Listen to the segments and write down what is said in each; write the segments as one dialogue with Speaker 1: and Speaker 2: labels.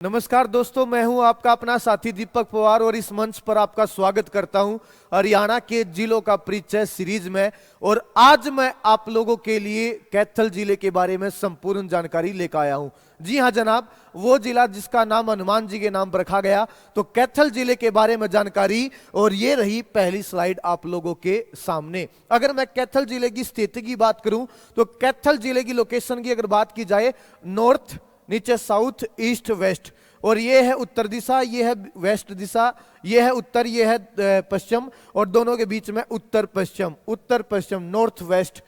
Speaker 1: नमस्कार दोस्तों, मैं हूं आपका अपना साथी दीपक पवार और इस मंच पर आपका स्वागत करता हूं हरियाणा के जिलों का परिचय सीरीज में। और आज मैं आप लोगों के लिए कैथल जिले के बारे में संपूर्ण जानकारी लेकर आया हूं। जी हां जनाब, वो जिला जिसका नाम हनुमान जी के नाम पर रखा गया। तो कैथल जिले के बारे में जानकारी, और ये रही पहली स्लाइड आप लोगों के सामने। अगर मैं कैथल जिले की स्थिति की बात करूं तो कैथल जिले की लोकेशन की अगर बात की जाए, नॉर्थ, नीचे साउथ, ईस्ट, वेस्ट, और ये है उत्तर दिशा, ये है वेस्ट दिशा, ये है उत्तर, ये है पश्चिम, और दोनों के बीच में उत्तर पश्चिम नॉर्थ वेस्ट।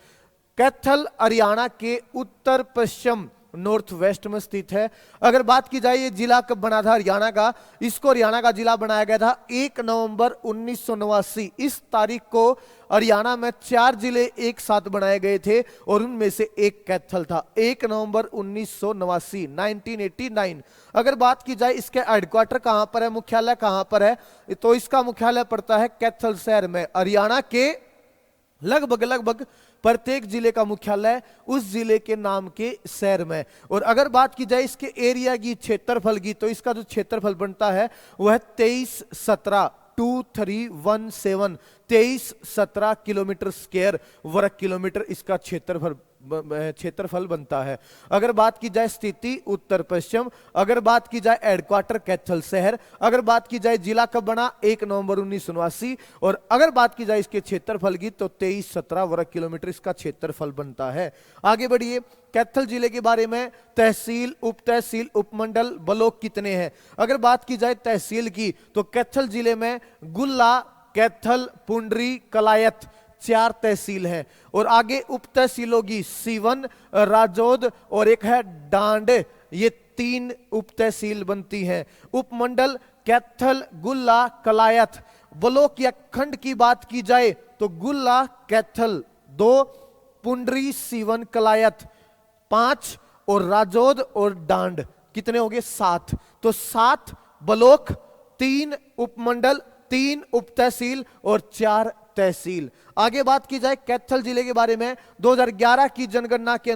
Speaker 1: कैथल हरियाणा के उत्तर पश्चिम नॉर्थ वेस्ट में स्थित है। अगर बात की जाए ये जिला कब बना था हरियाणा का, इसको हरियाणा का जिला बनाया गया था 1 नवंबर 1989। इस तारीख को हरियाणा में 4 जिले एक साथ बनाए गए थे और उनमें से एक कैथल था। 1 नवंबर 1989 1989। अगर बात की जाए इसके हेडक्वार्टर कहां पर है, मुख्यालय कहां पर है, तो इसका मुख्यालय पड़ता है कैथल शहर में। हरियाणा के लगभग प्रत्येक जिले का मुख्यालय उस जिले के नाम के शहर में। और अगर बात की जाए इसके एरिया की, क्षेत्रफल की, तो इसका जो क्षेत्रफल बनता है वह 2317 किलोमीटर स्क्वायर वर्ग किलोमीटर इसका क्षेत्रफल बनता है। अगर बात की जाए स्थिति उत्तर पश्चिम, अगर बात की जाए हेडक्वार्टर कैथल शहर, अगर बात की जाए जिला कब बना 1 नवंबर 1989, और अगर बात की जाए इसके क्षेत्रफल की तो 2317 वर्ग किलोमीटर इसका क्षेत्रफल बनता है। आगे बढ़िए, कैथल जिले के बारे में तहसील, उप तहसील, उपमंडल, ब्लॉक कितने हैं। अगर बात की जाए तहसील की तो कैथल जिले में गुल्ला, कैथल, पुंडरी, कलायत 4 तहसील हैं। और आगे उप तहसीलों की सीवन, राजौद और एक है डांड, ये 3 उप तहसील बनती हैं। उपमंडल कैथल, गुल्ला, कलायत। ब्लॉक या खंड की बात की जाए तो गुल्ला, कैथल 2, पुंडरी, सीवन, कलायत 5, और राजौद और डांड कितने हो गए 7। तो 7 ब्लॉक, 3 उपमंडल, 3 उप तहसील और 4 तहसील। आगे बात की जाए कैथल जिले के बारे में 2011 की जनगणना के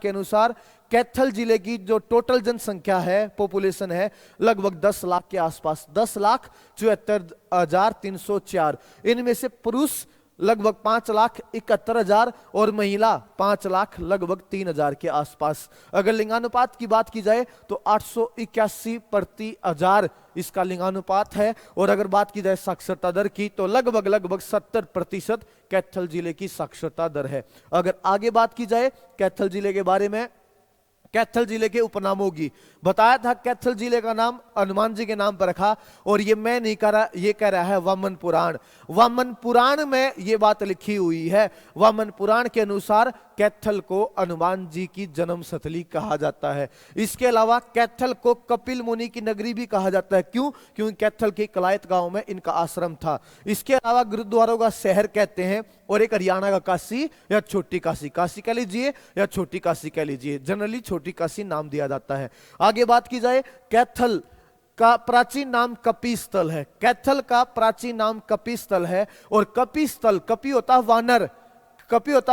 Speaker 1: अनुसार कैथल जिले की जो टोटल जनसंख्या है, पॉपुलेशन है, लगभग 10 लाख के आसपास, 10,74,304। इनमें से पुरुष लगभग 5,71,000 और महिला 5,00,000 लगभग 3,000 के आसपास। अगर लिंगानुपात की बात की जाए तो 881 प्रति 1000 इसका लिंगानुपात है। और अगर बात की जाए साक्षरता दर की तो लगभग 70% कैथल जिले की साक्षरता दर है। अगर आगे बात की जाए कैथल जिले के बारे में, कैथल जिले के उपनामों की बताया था, कैथल जिले का नाम हनुमान जी के नाम पर रखा। और ये मैं नहीं कह रहा, ये कह रहा है वामन पुराण। वामन पुराण में ये बात लिखी हुई है। वामन पुराण के अनुसार कैथल को हनुमान जी की जन्म स्थली कहा जाता है। इसके अलावा कैथल को कपिल मुनि की नगरी भी कहा जाता है। क्यों? क्योंकि कैथल के कलायत गांव में इनका आश्रम था। इसके अलावा गुरुद्वारों का शहर कहते हैं। और एक हरियाणा का काशी या छोटी काशी, काशी कह लीजिए या छोटी काशी कह लीजिए, जनरली छोटी काशी नाम दिया जाता है। आगे बात की जाए कैथल का प्राचीन नाम कपिस्थल है। कैथल का प्राचीन नाम कपिस्थल है। और कपिस्थल, कपि होता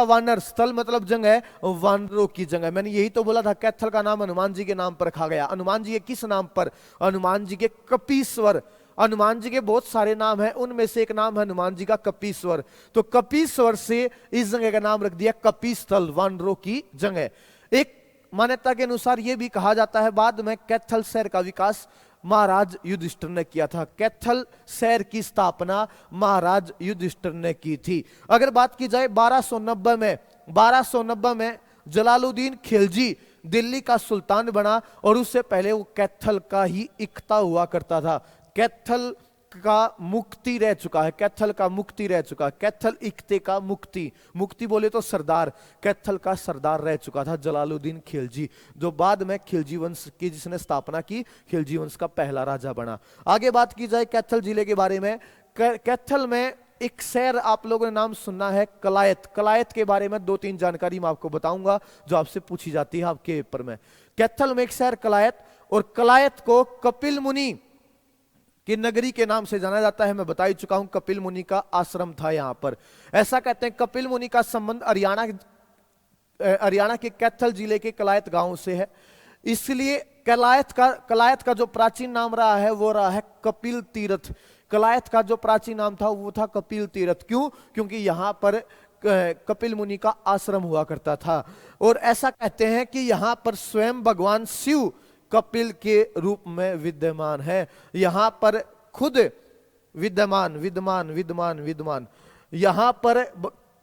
Speaker 1: वानर, स्थल मतलब जगह, वानरों की जगह। मैंने यही तो बोला था कैथल का नाम हनुमान जी के नाम पर रखा गया। हनुमान जी के किस नाम पर? हनुमान जी के कपीश्वर। हनुमान जी के बहुत सारे नाम हैं, उनमें से एक नाम है हनुमान जी का कपीश्वर। तो कपीश्वर से इस जगह का नाम रख दिया कपिस्थल, वानरों की जगह। एक मान्यता के अनुसार यह भी कहा जाता है बाद में कैथल शहर का विकास महाराज युधिष्ठिर ने किया था। कैथल शहर की स्थापना महाराज युधिष्ठिर ने की थी। अगर बात की जाए 1290 में जलालुद्दीन खिलजी दिल्ली का सुल्तान बना, और उससे पहले वो कैथल का ही इक्ता हुआ करता था। कैथल का मुक्ति रह चुका है, कैथल इक्ते का मुक्ति बोले तो सरदार, कैथल का सरदार रह चुका था जलालुद्दीन खिलजी, जो बाद में खिलजी वंश की जिसने स्थापना की, खिलजी वंश का पहला राजा बना। आगे बात की जाए कैथल जिले के बारे में, कैथल में एक शहर आप लोगों ने नाम सुना है कलायत। कलायत के बारे में 2-3 जानकारी मैं आपको बताऊंगा जो आपसे पूछी जाती है आपके पेपर में। कैथल में एक शहर कलायत, और कलायत को कपिल मुनि कि नगरी के नाम से जाना जाता है। मैं बता ही चुका हूं, कपिल मुनि का आश्रम था यहां पर। ऐसा कहते हैं कपिल मुनि का संबंध हरियाणा के कैथल जिले के कलायत गांव से है। इसलिए कलायत का जो प्राचीन नाम रहा है वो रहा है कपिल तीर्थ। कलायत का जो प्राचीन नाम था वो था कपिल तीर्थ। क्यों? क्योंकि यहां पर कपिल मुनि का आश्रम हुआ करता था। और ऐसा कहते हैं कि यहां पर स्वयं भगवान शिव कपिल के रूप में विद्यमान है। यहां पर खुद विद्यमान यहां पर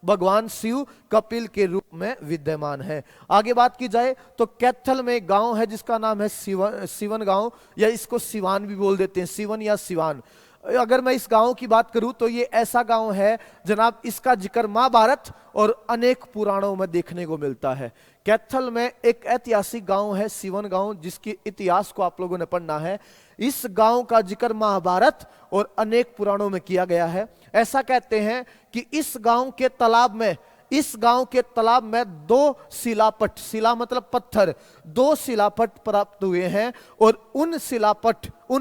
Speaker 1: भगवान शिव कपिल के रूप में विद्यमान है। आगे बात की जाए तो कैथल में एक गांव है जिसका नाम है सिवन गांव, या इसको सिवान भी बोल देते हैं, सिवन या सिवान। अगर मैं इस गांव की बात करूं तो ये ऐसा गांव है जनाब, इसका जिक्र महाभारत और अनेक पुराणों में देखने को मिलता है। कैथल में एक ऐतिहासिक गांव है सिवन गांव, जिसके इतिहास को आप लोगों ने पढ़ना है। इस गांव का जिक्र महाभारत और अनेक पुराणों में किया गया है। ऐसा कहते हैं कि इस गांव के तालाब में 2 शिलापट, शिला मतलब पत्थर, 2 शिलापट प्राप्त हुए हैं। और उन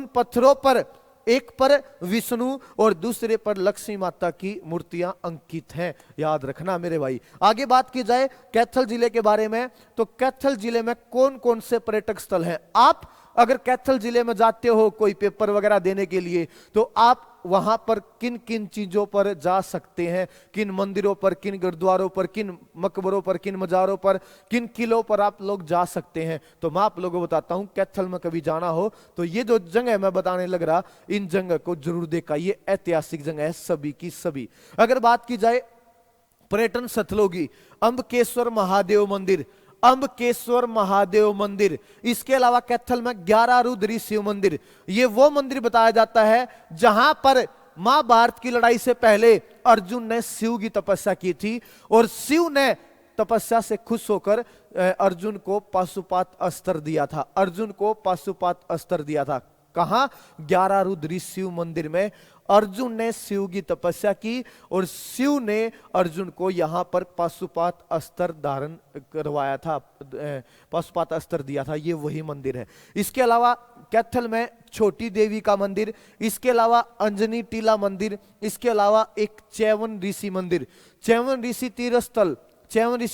Speaker 1: पत्थरों पर एक पर विष्णु और दूसरे पर लक्ष्मी माता की मूर्तियां अंकित हैं। याद रखना मेरे भाई। आगे बात की जाए कैथल जिले के बारे में तो कैथल जिले में कौन कौन से पर्यटक स्थल हैं। आप अगर कैथल जिले में जाते हो कोई पेपर वगैरह देने के लिए तो आप वहां पर किन किन चीजों पर जा सकते हैं, किन मंदिरों पर, किन गुरुद्वारों पर, किन मकबरों पर, किन मजारों पर, किन किलों पर आप लोग जा सकते हैं, तो मैं आप लोगों को बताता हूं। कैथल में कभी जाना हो तो ये जो जगह मैं बताने लग रहा, इन जगह को जरूर देखा। ये ऐतिहासिक जगह है सभी की सभी। अगर बात की जाए पर्यटन स्थलों की, अम्बकेश्वर महादेव मंदिर, इसके अलावा कैथल में 11 रुद्री शिव मंदिर। ये वो मंदिर बताया जाता है जहां पर महाभारत की लड़ाई से पहले अर्जुन ने शिव की तपस्या की थी और शिव ने तपस्या से खुश होकर अर्जुन को पाशुपात अस्त्र दिया था। कहां? 11 रुद्री शिव मंदिर में अर्जुन ने शिव की तपस्या की और शिव ने अर्जुन को यहां पर पाशुपात अस्त्र धारण करवाया था, पाशुपात अस्त्र दिया था। ये वही मंदिर है। इसके अलावा कैथल में छोटी देवी का मंदिर, इसके अलावा अंजनी टीला मंदिर, इसके अलावा एक चैवन ऋषि मंदिर, चैवन ऋषि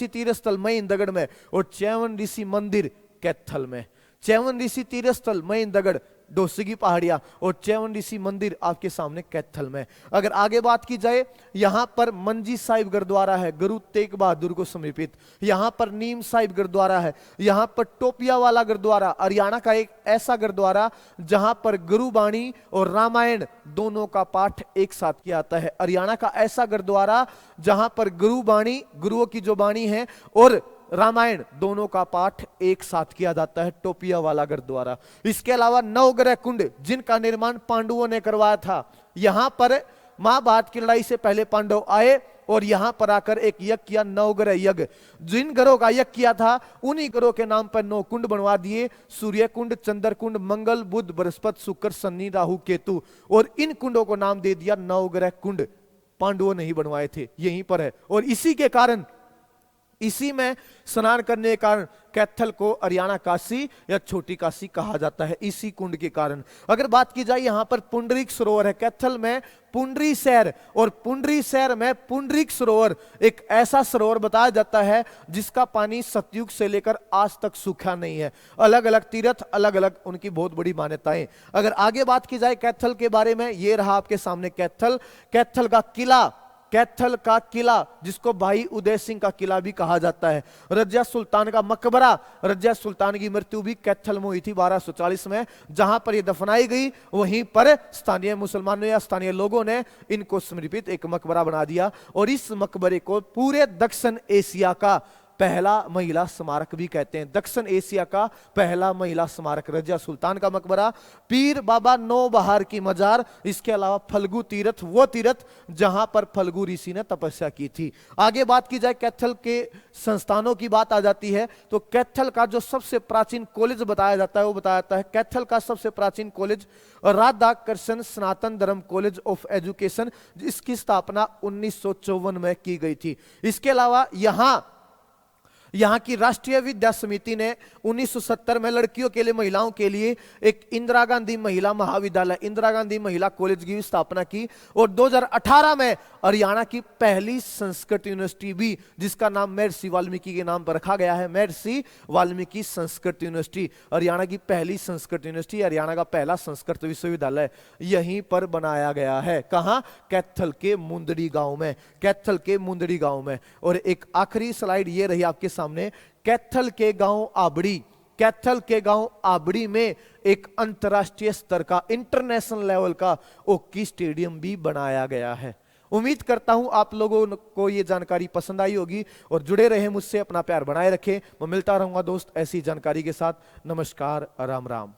Speaker 1: तीर्थ स्थल महेंद्रगढ़ में, और चैवन ऋषि मंदिर कैथल में। चैवन ऋषि तीर्थ स्थल महेंद्रगढ़ डोसगी पहाड़िया और चैवन ऋषि मंदिर आपके सामने कैथल में। अगर आगे बात की जाए, यहां पर मंजी साहिब गुरुद्वारा है, गुरु तेग बहादुर को समर्पित। यहां पर नीम साहिब गुरुद्वारा है। यहां पर टोपिया वाला गुरुद्वारा, हरियाणा का एक ऐसा गुरुद्वारा जहां पर गुरुबाणी और रामायण दोनों का पाठ एक साथ किया जाता है। हरियाणा का ऐसा गुरुद्वारा जहां पर गुरुबाणी, गुरुओं की जो बाणी है, और रामायण दोनों का पाठ एक साथ किया जाता है, टोपिया वाला गुरुद्वारा। इसके अलावा नवग्रह कुंड, जिनका निर्माण पांडवों ने करवाया था। यहां पर महाभारत की लड़ाई से पहले पांडव आए और यहां पर आकर एक यज्ञ किया, नवग्रह यज्ञ। जिन ग्रहों का यज्ञ किया था उन्हीं ग्रहों के नाम पर 9 कुंड बनवा दिए, सूर्य कुंड, चंद्र कुंड, मंगल, बुध, बृहस्पति, शुक्र, शनि, राहु, केतु, और इन कुंडों को नाम दे दिया नवग्रह कुंड। पांडवों ने ही बनवाए थे, यहीं पर है। और इसी के कारण, इसी में स्नान करने के कारण कैथल को हरियाणा काशी या छोटी काशी कहा जाता है, इसी कुंड के कारण। अगर बात की जाए, यहां पर पुंडरीक सरोवर है कैथल में, पुंडरी शहर, और पुंडरी शहर में पुंडरीक सरोवर एक ऐसा सरोवर बताया जाता है जिसका पानी सतयुग से लेकर आज तक सूखा नहीं है। अलग अलग तीर्थ, अलग अलग उनकी बहुत बड़ी मान्यताएं। अगर आगे बात की जाए कैथल के बारे में, ये रहा आपके सामने कैथल का किला जिसको भाई उदय सिंह का किला भी कहा जाता है। रजिया सुल्तान का मकबरा, रजिया सुल्तान की मृत्यु भी कैथल में हुई थी 1240 में, जहां पर ये दफनाई गई वहीं पर स्थानीय मुसलमानों या स्थानीय लोगों ने इनको समर्पित एक मकबरा बना दिया। और इस मकबरे को पूरे दक्षिण एशिया का पहला महिला स्मारक भी कहते हैं। दक्षिण एशिया का पहला महिला स्मारक रजिया सुल्तान का मकबरा, पीर बाबा नौबहार की मजार, इसके अलावा फल्गु तीर्थ, वो तीर्थ जहां पर फल्गु ऋषि ने तपस्या की थी। आगे बात की जाए कैथल के संस्थानों की बात आ जाती है तो कैथल का जो सबसे प्राचीन कॉलेज बताया जाता है वो बताया जाता है कैथल का सबसे प्राचीन कॉलेज राधा कृष्ण सनातन धर्म कॉलेज ऑफ एजुकेशन, जिसकी स्थापना 1954 में की गई थी। इसके अलावा यहां यहाँ की राष्ट्रीय विद्या समिति ने 1970 में लड़कियों के लिए, महिलाओं के लिए एक इंदिरा गांधी महिला महाविद्यालय, इंदिरा गांधी महिला कॉलेज की स्थापना की। और 2018 में हरियाणा की पहली संस्कृत यूनिवर्सिटी भी, जिसका नाम महर्षि वाल्मीकि के नाम पर रखा गया है, महर्षि वाल्मीकि संस्कृत यूनिवर्सिटी, हरियाणा की पहली संस्कृत यूनिवर्सिटी, हरियाणा का पहला संस्कृत विश्वविद्यालय यहीं पर बनाया गया है। कहां? कैथल के मुंदड़ी गांव में, कैथल के मुंदड़ी गांव में। और एक आखिरी स्लाइड ये रही आपके सामने, कैथल के गांव आबड़ी, कैथल के गांव आबड़ी में एक अंतरराष्ट्रीय स्तर का, इंटरनेशनल लेवल का हॉकी स्टेडियम भी बनाया गया है। उम्मीद करता हूं आप लोगों को ये जानकारी पसंद आई होगी और जुड़े रहे मुझसे, अपना प्यार बनाए रखें। मैं मिलता रहूंगा दोस्त ऐसी जानकारी के साथ। नमस्कार, राम राम।